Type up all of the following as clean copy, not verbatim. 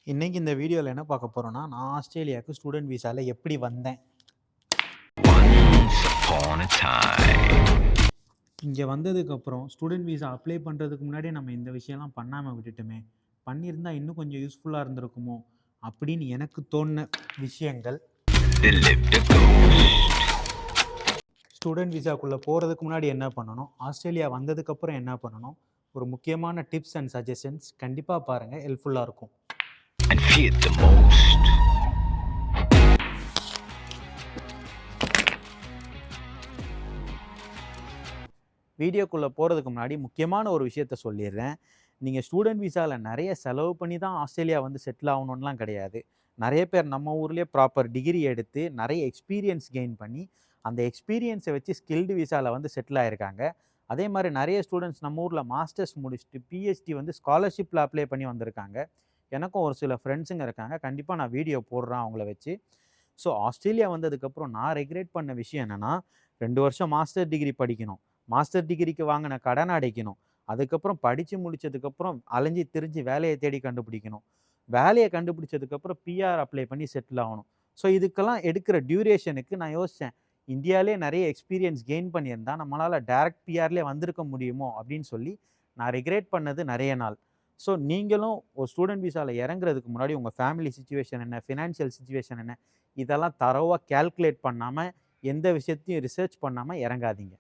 இன்னைக்கு இந்த வீடியோவில் என்ன பார்க்க போகிறோன்னா, நான் ஆஸ்திரேலியாவுக்கு ஸ்டூடெண்ட் விசாவில் எப்படி வந்தேன். இங்கே வந்ததுக்கப்புறம் ஸ்டூடெண்ட் விசா அப்ளை பண்ணுறதுக்கு முன்னாடி நம்ம இந்த விஷயம்லாம் பண்ணாமல் விட்டுட்டுமே, பண்ணியிருந்தால் இன்னும் கொஞ்சம் யூஸ்ஃபுல்லாக இருந்திருக்குமோ அப்படின்னு எனக்கு தோணின விஷயங்கள். ஸ்டூடெண்ட் விசாக்குள்ளே போகிறதுக்கு முன்னாடி என்ன பண்ணணும், ஆஸ்திரேலியா வந்ததுக்கப்புறம் என்ன பண்ணணும், ஒரு முக்கியமான டிப்ஸ் அண்ட் சஜஷன்ஸ் கண்டிப்பாக பாருங்கள், ஹெல்ப்ஃபுல்லாக இருக்கும். And feared the most. வீடியோக்குள்ளே போகிறதுக்கு முன்னாடி முக்கியமான ஒரு விஷயத்த சொல்லிடுறேன். நீங்கள் ஸ்டூடெண்ட் விசாவில் நிறைய செலவு பண்ணி தான் ஆஸ்திரேலியா வந்து செட்டில் ஆகணும்லாம் கிடையாது. நிறைய பேர் நம்ம ஊர்லேயே ப்ராப்பர் டிகிரி எடுத்து நிறைய எக்ஸ்பீரியன்ஸ் கெயின் பண்ணி அந்த எக்ஸ்பீரியன்ஸை வச்சு ஸ்கில்டு விசாவில் வந்து செட்டில் ஆகிருக்காங்க. அதே மாதிரி நிறைய ஸ்டூடெண்ட்ஸ் நம்ம ஊரில் மாஸ்டர்ஸ் முடிச்சுட்டு பிஹெச்டி வந்து ஸ்காலர்ஷிப்பில் அப்ளை பண்ணி வந்திருக்காங்க. எனக்கும் ஒரு சில ஃப்ரெண்ட்ஸுங்க இருக்காங்க. கண்டிப்பாக நான் வீடியோ போடுறேன் அவங்கள வச்சு. ஸோ ஆஸ்திரேலியா வந்ததுக்கப்புறம் நான் ரெக்ரெட் பண்ண விஷயம் என்னென்னா, 2 வருஷம் மாஸ்டர் டிகிரி படிக்கணும், மாஸ்டர் டிகிரிக்கு வாங்கின கடனை அடைக்கணும், அதுக்கப்புறம் படித்து முடித்ததுக்கப்புறம் அலைஞ்சி திரிஞ்சு வேலையை தேடி கண்டுபிடிக்கணும், வேலையை கண்டுபிடிச்சதுக்கப்புறம் பிஆர் அப்ளை பண்ணி செட்டில் ஆகணும். ஸோ இதுக்கெல்லாம் எடுக்கிற டியூரேஷனுக்கு நான் யோசித்தேன், இந்தியாவிலே நிறைய எக்ஸ்பீரியன்ஸ் கெயின் பண்ணியிருந்தால் நம்மளால் டைரக்ட் பிஆர்லேயே வந்திருக்க முடியுமோ அப்படின்னு சொல்லி நான் ரெக்ரெட் பண்ணது நிறைய நாள். ஸோ நீங்களும் ஒரு ஸ்டூடெண்ட் விசாவில் இறங்குறதுக்கு முன்னாடி உங்கள் ஃபேமிலி சிச்சுவேஷன் என்ன, ஃபினான்ஷியல் சிச்சுவேஷன் என்ன, இதெல்லாம் தரோவாக கேல்குலேட் பண்ணாமல் எந்த விஷயத்தையும் ரிசர்ச் பண்ணாமல் இறங்காதீங்க.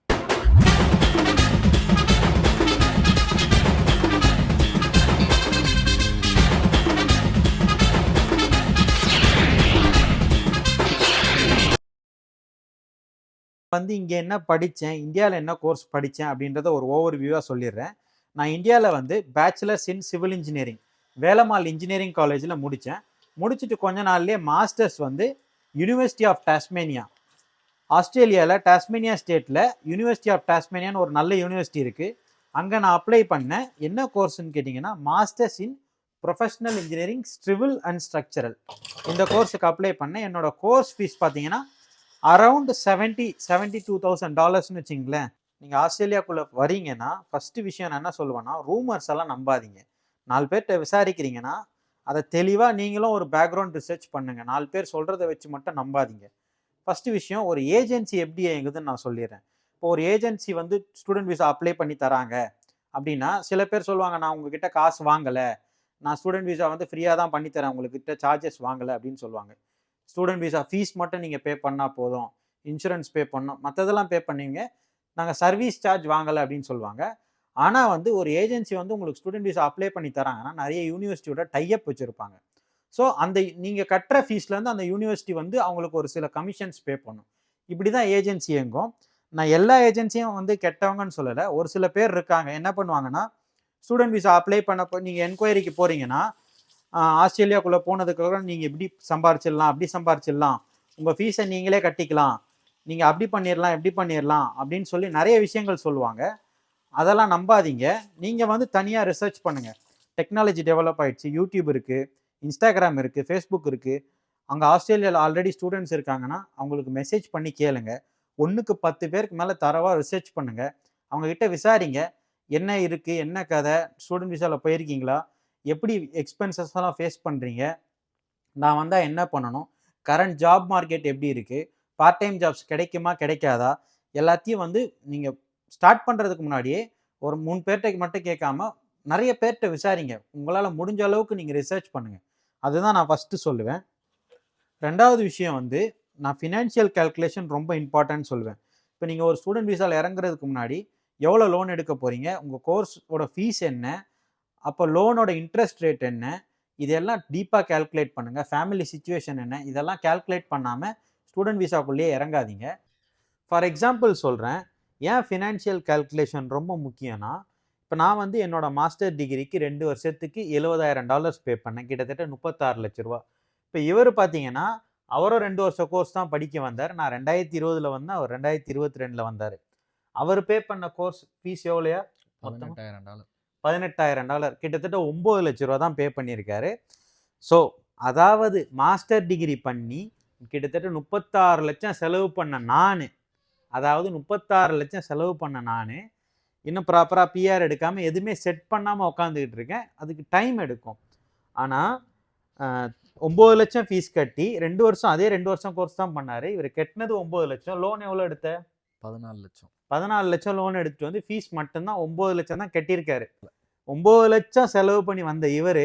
வந்து இங்கே என்ன படித்தேன், இந்தியாவில் என்ன கோர்ஸ் படித்தேன் அப்படின்றத ஒரு ஓவர் வியூவாக சொல்லிடுறேன். நான் இந்தியாவில் வந்து bachelors in civil engineering Velammal engineering காலேஜில் முடித்தேன். முடிச்சுட்டு கொஞ்ச நாள்லேயே மாஸ்டர்ஸ் வந்து யூனிவர்சிட்டி ஆஃப் டாஸ்மேனியா, ஆஸ்திரேலியாவில் டாஸ்மேனியா ஸ்டேட்டில் யூனிவர்சிட்டி ஆஃப் டாஸ்மேனியான்னு ஒரு நல்ல யூனிவர்சிட்டி இருக்குது. அங்கே நான் அப்ளை பண்ணேன். என்ன கோர்ஸ்ன்னு கேட்டிங்கன்னா, masters in professional engineering civil and structural. இந்த கோர்ஸுக்கு அப்ளை பண்ணேன். என்னோடய கோர்ஸ் ஃபீஸ் பார்த்தீங்கன்னா அரவுண்ட் $72,000 வச்சிங்களேன். நீங்கள் ஆஸ்திரேலியாக்குள்ளே வரீங்கன்னா ஃபஸ்ட்டு விஷயம் நான் என்ன சொல்லுவேன்னா, ரூமர்ஸ் எல்லாம் நம்பாதீங்க. 4 பேர்கிட்ட விசாரிக்கிறீங்கன்னா அதை தெளிவாக நீங்களும் ஒரு பேக்ரவுண்ட் ரிசர்ச் பண்ணுங்கள். 4 பேர் சொல்கிறத வச்சு மட்டும் நம்பாதீங்க. ஃபஸ்ட்டு விஷயம், ஒரு ஏஜென்சி எப்படி இயங்குதுன்னு நான் சொல்லிடுறேன். இப்போ ஒரு ஏஜென்சி வந்து ஸ்டூடெண்ட் விசா அப்ளை பண்ணி தராங்க அப்படின்னா, சில பேர் சொல்லுவாங்க, நான் உங்ககிட்ட காசு வாங்கலை, நான் ஸ்டூடெண்ட் விசா வந்து ஃப்ரீயாக தான் பண்ணித்தரேன், உங்கள்கிட்ட சார்ஜஸ் வாங்கலை அப்படின்னு சொல்லுவாங்க. ஸ்டூடெண்ட் விசா ஃபீஸ் மட்டும் நீங்கள் பே பண்ணால் போதும், இன்சூரன்ஸ் பே பண்ணோம், மற்றதெல்லாம் பே பண்ணுவீங்க, நாங்கள் சர்வீஸ் சார்ஜ் வாங்கலை அப்படின்னு சொல்லுவாங்க. ஆனால் வந்து ஒரு ஏஜென்சி வந்து உங்களுக்கு ஸ்டூடெண்ட் விசா அப்ளை பண்ணி தராங்கன்னா நிறைய யூனிவர்சிட்டியோட டைஅப் வச்சுருப்பாங்க. ஸோ அந்த நீங்கள் கட்டுற ஃபீஸ்லேருந்து அந்த யூனிவர்சிட்டி வந்து அவங்களுக்கு ஒரு சில கமிஷன்ஸ் பே பண்ணும். இப்படி தான் ஏஜென்சி இயங்கும். நான் எல்லா ஏஜென்சியும் வந்து கெட்டவங்கன்னு சொல்லலை. ஒரு சில பேர் இருக்காங்க, என்ன பண்ணுவாங்கன்னா, ஸ்டூடெண்ட் விசா அப்ளை பண்ணப்போ நீங்கள் என்கொயரிக்கு போகிறீங்கன்னா, ஆஸ்திரேலியாக்குள்ளே போனதுக்கப்புறம் நீங்கள் இப்படி சம்பாரிச்சிடலாம், அப்படி சம்பாரிச்சிடலாம், உங்கள் ஃபீஸை நீங்களே கட்டிக்கலாம், நீங்கள் அப்படி பண்ணிடலாம், எப்படி பண்ணிடலாம் அப்படின்னு சொல்லி நிறைய விஷயங்கள் சொல்லுவாங்க. அதெல்லாம் நம்பாதீங்க. நீங்கள் வந்து தனியாக ரிசர்ச் பண்ணுங்கள். டெக்னாலஜி டெவலப் ஆகிடுச்சு, யூடியூப் இருக்குது, இன்ஸ்டாகிராம் இருக்குது, ஃபேஸ்புக் இருக்குது. அங்கே ஆஸ்திரேலியாவில் ஆல்ரெடி ஸ்டூடெண்ட்ஸ் இருக்காங்கன்னா அவங்களுக்கு மெசேஜ் பண்ணி கேளுங்க. 1க்கு 10 பேருக்கு மேலே தரவாக ரிசர்ச் பண்ணுங்கள். அவங்கக்கிட்ட விசாரிங்க, என்ன இருக்குது, என்ன கதை, ஸ்டூடெண்ட் விசாவில் போயிருக்கீங்களா, எப்படி எக்ஸ்பென்சஸ் எல்லாம் ஃபேஸ் பண்ணுறீங்க, நான் வந்தால் என்ன பண்ணணும், கரண்ட் ஜாப் மார்க்கெட் எப்படி இருக்குது, பார்ட் டைம் ஜாப்ஸ் கிடைக்குமா கிடைக்காதா, எல்லாத்தையும் வந்து நீங்கள் ஸ்டார்ட் பண்ணுறதுக்கு முன்னாடியே ஒரு 3 பேர்கிட்ட மட்டும் கேட்காம நிறைய பேர்கிட்ட விசாரிங்க. உங்களால் முடிஞ்ச அளவுக்கு நீங்கள் ரிசர்ச் பண்ணுங்கள். அதுதான் நான் ஃபஸ்ட்டு சொல்லுவேன். 2வது விஷயம் வந்து, நான் ஃபினான்ஷியல் கால்குலேஷன் ரொம்ப இம்பார்ட்டன்ட் சொல்லுவேன். இப்போ நீங்கள் ஒரு ஸ்டூடெண்ட் விசாவில் இறங்குறதுக்கு முன்னாடி எவ்வளோ லோன் எடுக்க போகிறீங்க, உங்கள் கோர்ஸோட ஃபீஸ் என்ன, அப்போ லோனோட இன்ட்ரெஸ்ட் ரேட் என்ன, இதெல்லாம் டீப்பாக கால்குலேட் பண்ணுங்கள். ஃபேமிலி சிச்சுவேஷன் என்ன, இதெல்லாம் கால்குலேட் பண்ணாமல் ஸ்டூடெண்ட் விசாக்குள்ளேயே இறங்காதீங்க. ஃபார் எக்ஸாம்பிள் சொல்கிறேன், ஏன் ஃபினான்ஷியல் கால்குலேஷன் ரொம்ப முக்கியம்னா, இப்போ நான் வந்து என்னோடய மாஸ்டர் டிகிரிக்கு 2 வருஷத்துக்கு $70,000 பே பண்ணேன், கிட்டத்தட்ட 36 லட்ச ரூபா. இப்போ இவர் பார்த்தீங்கன்னா அவரும் 2 வருஷ கோர்ஸ் தான் படிக்க வந்தார். நான் 2020 வந்தேன், அவர் 2022 வந்தார். அவர் பே பண்ண கோர்ஸ் ஃபீஸ் எவ்வளோயா? $18,000. $18,000, கிட்டத்தட்ட 9 லட்ச ரூபா தான் பே பண்ணியிருக்காரு. ஸோ அதாவது மாஸ்டர் டிகிரி பண்ணி கிட்டத்தட்ட 36 லட்சம் செலவு பண்ண நான், அதாவது 36 லட்சம் செலவு பண்ண நான் இன்னும் ப்ராப்பராக பிஆர் எடுக்காமல் எதுவுமே செட் பண்ணாமல் உட்காந்துக்கிட்டு இருக்கேன். அதுக்கு டைம் எடுக்கும். ஆனால் 9 லட்சம் ஃபீஸ் கட்டி 2 வருஷம் அதே 2 வருஷம் கோர்ஸ் தான் பண்ணாரு. இவர் கட்டினது 9 லட்சம். லோன் எவ்வளோ எடுத்த? 14 லட்சம். 14 லட்சம் லோன் எடுத்துட்டு வந்து ஃபீஸ் மட்டும்தான் 9 லட்சம் தான் கட்டியிருக்காரு. 9 லட்சம் செலவு பண்ணி வந்த இவர்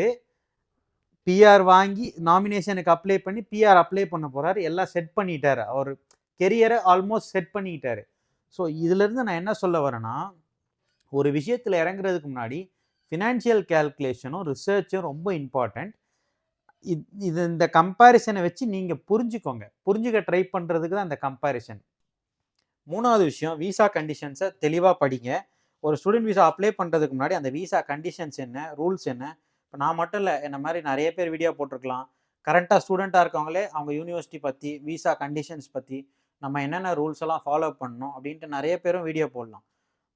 பிஆர் வாங்கி நாமினேஷனுக்கு அப்ளை பண்ணி பிஆர் அப்ளை பண்ண போறாரு. எல்லாம் செட் பண்ணிட்டாரு. அவர் கெரியரை ஆல்மோஸ்ட் செட் பண்ணிட்டாரு. ஸோ இதுலேருந்து நான் என்ன சொல்ல வரேன்னா, ஒரு விஷயத்தில் இறங்குறதுக்கு முன்னாடி ஃபினான்ஷியல் கேல்குலேஷனும் ரிசர்ச்சும் ரொம்ப இம்பார்ட்டண்ட். இது இந்த கம்பேரிசனை வச்சு நீங்கள் புரிஞ்சுக்க ட்ரை பண்ணுறதுக்கு தான் இந்த கம்பேரிசன். 3வது விஷயம், விசா கண்டிஷன்ஸை தெளிவாக படிங்க. ஒரு ஸ்டூடெண்ட் விசா அப்ளை பண்ணுறதுக்கு முன்னாடி அந்த விசா கண்டிஷன்ஸ் என்ன, ரூல்ஸ் என்ன. இப்போ நான் மட்டும் இல்லை, என்ன மாதிரி நிறைய பேர் வீடியோ போட்டிருக்கலாம். கரண்ட்டாக ஸ்டூடெண்ட்டாக இருக்கவங்களே அவங்க யூனிவர்சிட்டி பற்றி, விசா கண்டிஷன்ஸ் பற்றி, நம்ம என்னென்ன ரூல்ஸ் எல்லாம் ஃபாலோ பண்ணணும் அப்படின்ட்டு நிறைய பேரும் வீடியோ போடலாம்.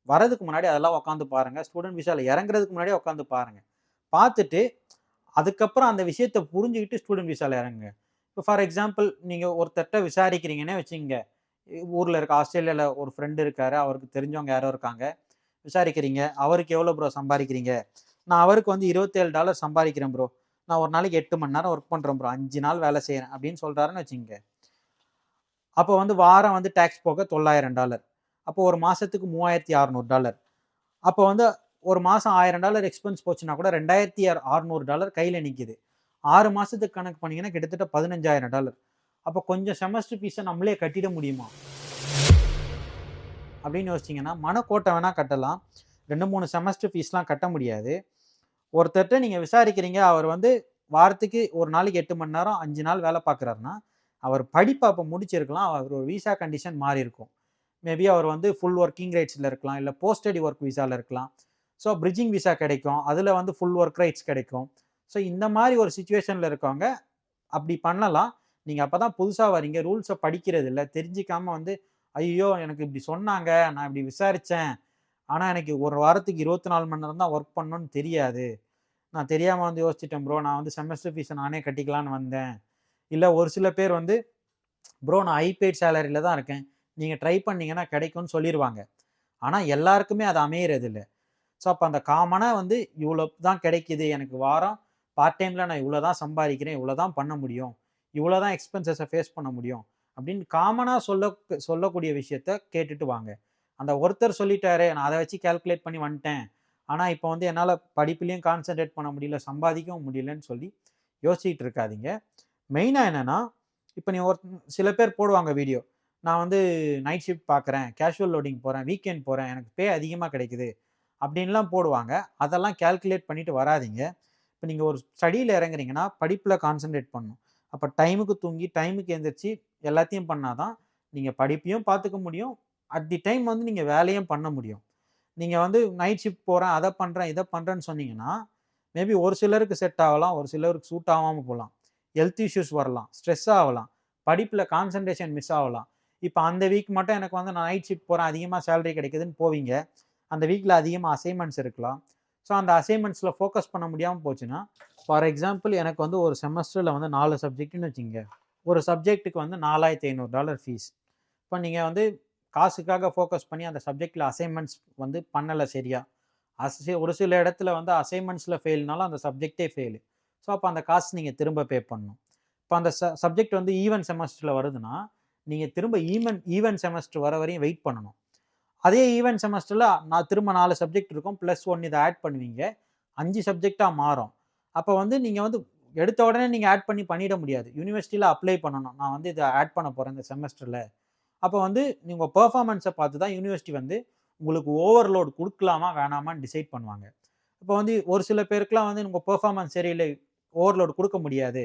வரதுக்கு முன்னாடி அதெல்லாம் உட்காந்து பாருங்கள். ஸ்டூடெண்ட் விசாவில் இறங்குறதுக்கு முன்னாடியே உட்காந்து பாருங்கள். பார்த்துட்டு அதுக்கப்புறம் அந்த விஷயத்தை புரிஞ்சுக்கிட்டு ஸ்டூடெண்ட் விசாவில் இறங்குங்க. இப்போ ஃபார் எக்ஸாம்பிள் நீங்கள் ஒருத்தர்கிட்ட விசாரிக்கிறீங்கன்னே வச்சுங்க. ஊரில் இருக்க ஆஸ்திரேலியாவில் ஒரு ஃப்ரெண்டு இருக்காரு, அவருக்கு தெரிஞ்சவங்க யாரோ இருக்காங்க, விசாரிக்கிறீங்க. அவருக்கு எவ்வளோ ப்ரோ சம்பாதிக்கிறீங்க? நான் அவருக்கு வந்து $27 சம்பாதிக்கிறேன் ப்ரோ, நான் ஒரு நாளைக்கு 8 மணி நேரம் ஒர்க் பண்ணுறேன் ப்ரோ, 5 நாள் வேலை செய்கிறேன் அப்படின்னு சொல்கிறாருன்னு வச்சுங்க. அப்போ வந்து வாரம் வந்து டேக்ஸ் போக $900. அப்போ ஒரு மாதத்துக்கு $3600. அப்போ வந்து ஒரு மாதம் $1000 எக்ஸ்பென்ஸ் போச்சுன்னா கூட $2600 கையில் நிற்கிது. 6 மாதத்துக்கு கணக்கு பண்ணிங்கன்னா கிட்டத்தட்ட $15000. அப்போ கொஞ்சம் செமஸ்டர் ஃபீஸை நம்மளே கட்டிட முடியுமா அப்படின்னு யோசிச்சிங்கன்னா, மனக்கோட்டை வேணால் கட்டலாம். 2-3 செமஸ்டர் ஃபீஸ்லாம் கட்ட முடியாது. ஒருத்தர்கிட்ட நீங்கள் விசாரிக்கிறீங்க, அவர் வந்து வாரத்துக்கு ஒரு நாளைக்கு 8 மணி நேரம் 5 நாள் வேலை பார்க்குறாருன்னா, அவர் படிப்பு அப்போ முடிச்சிருக்கலாம். அவர் ஒரு விசா கண்டிஷன் மாறி இருக்கும். மேபி அவர் வந்து ஃபுல் ஒர்க்கிங் ரைட்ஸில் இருக்கலாம், இல்லை போஸ்ட் ஸ்டடி ஒர்க் விசாவில் இருக்கலாம். ஸோ பிரிட்ஜிங் விசா கிடைக்கும், அதில் வந்து ஃபுல் ஒர்க் ரைட்ஸ் கிடைக்கும். ஸோ இந்த மாதிரி ஒரு சுச்சுவேஷனில் இருக்கவங்க அப்படி பண்ணலாம். நீங்கள் அப்போ தான் புதுசாக வரீங்க, ரூல்ஸை படிக்கிறது இல்லை, தெரிஞ்சிக்காமல் வந்து ஐயோ எனக்கு இப்படி சொன்னாங்க, நான் இப்படி விசாரித்தேன், ஆனால் எனக்கு ஒரு வாரத்துக்கு 24 மணி நேரம் தான் ஒர்க் பண்ணணும்னு தெரியாது, நான் தெரியாமல் வந்து யோசிச்சிட்டேன் ப்ரோ, நான் வந்து செமஸ்டர் ஃபீஸை நானே கட்டிக்கலான்னு வந்தேன். இல்லை ஒரு சில பேர் வந்து ப்ரோ நான் ஹைபெய்ட் சேலரியில் தான் இருக்கேன், நீங்கள் ட்ரை பண்ணிங்கன்னா கிடைக்கும்னு சொல்லிடுவாங்க. ஆனால் எல்லாருக்குமே அது அமையிறது இல்லை. ஸோ அப்போ அந்த காமனாக வந்து இவ்வளோ தான் கிடைக்கிது, எனக்கு வாரம் பார்ட் டைமில் நான் இவ்வளோ தான் சம்பாதிக்கிறேன், இவ்வளோ தான் பண்ண முடியும், இவ்வளோ தான் எக்ஸ்பென்சஸை ஃபேஸ் பண்ண முடியும் அப்படின்னு காமனாக சொல்லக்கூடிய விஷயத்த கேட்டுட்டு வாங்க. அந்த ஒருத்தர் சொல்லிட்டாரு, நான் அதை வச்சு கேல்குலேட் பண்ணி வந்துட்டேன், ஆனால் இப்போ வந்து என்னால் படிப்புலேயும் கான்சன்ட்ரேட் பண்ண முடியல, சம்பாதிக்கவும் முடியலன்னு சொல்லி யோசிச்சுட்டு இருக்காதீங்க. மெயினாக என்னென்னா, இப்போ நீ சில பேர் போடுவாங்க வீடியோ, நான் வந்து நைட் ஷிஃப்ட் பார்க்குறேன், கேஷுவல் லோடிங் போகிறேன், வீக்கெண்ட் போகிறேன், எனக்கு பே அதிகமாக கிடைக்குது அப்படின்லாம் போடுவாங்க. அதெல்லாம் கேல்குலேட் பண்ணிட்டு வராதிங்க. இப்போ நீங்கள் ஒரு ஸ்டடியில் இறங்குறீங்கன்னா படிப்பில் கான்சன்ட்ரேட் பண்ணணும். அப்போ டைமுக்கு தூங்கி டைமுக்கு எழுந்திரிச்சு எல்லாத்தையும் பண்ணால் தான் நீங்கள் படிப்பையும் பார்த்துக்க முடியும், அட் தி டைம் வந்து நீங்கள் வேலையும் பண்ண முடியும். நீங்கள் வந்து நைட் ஷிஃப்ட் போகிறேன், அதை பண்ணுறேன், இதை பண்ணுறேன்னு சொன்னீங்கன்னா மேபி ஒரு சிலருக்கு செட் ஆகலாம், ஒரு சிலருக்கு சூட் ஆகாமல் போகலாம், ஹெல்த் இஷ்யூஸ் வரலாம், ஸ்ட்ரெஸ் ஆகலாம், படிப்பில் கான்சன்ட்ரேஷன் மிஸ் ஆகலாம். இப்போ அந்த வீக் மட்டும் எனக்கு வந்து நான் நைட் ஷிஃப்ட் போகிறேன், அதிகமாக சேலரி கிடைக்குதுன்னு போவீங்க, அந்த வீக்கில் அதிகமாக அசைன்மெண்ட்ஸ் இருக்கலாம். ஸோ அந்த அசைன்மெண்ட்ஸில் ஃபோக்கஸ் பண்ண முடியாமல் போச்சுன்னா, ஃபார் எக்ஸாம்பிள் எனக்கு வந்து ஒரு செமஸ்டரில் வந்து 4 சப்ஜெக்ட்னு வச்சுங்க, ஒரு சப்ஜெக்ட்டுக்கு வந்து $4500 ஃபீஸ். இப்போ நீங்கள் வந்து காசுக்காக ஃபோக்கஸ் பண்ணி அந்த சப்ஜெக்டில் அசைன்மெண்ட்ஸ் வந்து பண்ணலை சரியா, ஒரு சில இடத்துல வந்து அசைன்மெண்ட்ஸில் ஃபெயில்னாலும் அந்த சப்ஜெக்டே ஃபெயிலு. ஸோ அப்போ அந்த காசு நீங்கள் திரும்ப பே பண்ணணும். இப்போ அந்த சப்ஜெக்ட் வந்து ஈவன் செமஸ்டரில் வருதுன்னா நீங்கள் திரும்ப ஈவன் செமஸ்டர் வர வரையும் வெயிட் பண்ணணும். அதே ஈவென்ட் செமஸ்டரில் நான் திரும்ப 4 சப்ஜெக்ட் இருக்கும், +1 இதை ஆட் பண்ணுவீங்க, 5 சப்ஜெக்டாக மாறும். அப்போ வந்து நீங்கள் வந்து எடுத்த உடனே நீங்கள் ஆட் பண்ணிட முடியாது, யூனிவர்சிட்டியில் அப்ளை பண்ணணும், நான் வந்து இதை ஆட் பண்ண போகிறேன் இந்த செமஸ்டரில். அப்போ வந்து நீங்கள் பெர்ஃபார்மன்ஸை பார்த்து தான் யூனிவர்சிட்டி வந்து உங்களுக்கு ஓவர்லோட் கொடுக்கலாமா வேணாமான்னு டிசைட் பண்ணுவாங்க. இப்போ வந்து ஒரு சில பேருக்குலாம் வந்து உங்கள் பெர்ஃபார்மன்ஸ் சரியில்லை, ஓவர்லோட் கொடுக்க முடியாது,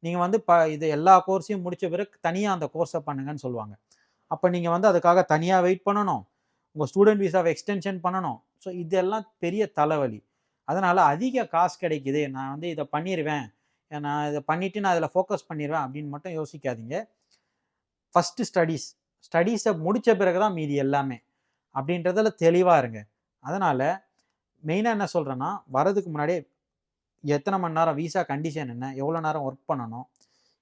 நீங்கள் வந்து இது எல்லா கோர்ஸையும் முடித்த பிறகு தனியாக அந்த கோர்ஸை பண்ணுங்கன்னு சொல்லுவாங்க. அப்போ நீங்கள் வந்து அதுக்காக தனியாக வெயிட் பண்ணணும், உங்கள் ஸ்டூடெண்ட் விசாவை எக்ஸ்டென்ஷன் பண்ணணும். ஸோ இதெல்லாம் பெரிய தலைவலி. அதனால் அதிக காசு கிடைக்குது, நான் வந்து இதை பண்ணிடுவேன், நான் இதை பண்ணிவிட்டு நான் இதில் ஃபோக்கஸ் பண்ணிடுவேன் அப்படின்னு மட்டும் யோசிக்காதீங்க. ஃபஸ்ட்டு ஸ்டடீஸை முடித்த பிறகு தான் மீதி எல்லாமே அப்படின்றதில் தெளிவாக இருங்க. அதனால் மெயினாக என்ன சொல்கிறேன்னா, வரதுக்கு முன்னாடியே எத்தனை மணி நேரம் விசா கண்டிஷன் என்ன, எவ்வளோ நேரம் ஒர்க் பண்ணணும்,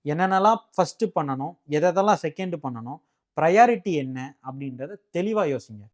என்னென்னலாம் ஃபஸ்ட்டு பண்ணணும், எதெல்லாம் செகண்டு பண்ணணும், ப்ரையாரிட்டி என்ன அப்படின்றத தெளிவாக யோசிங்க.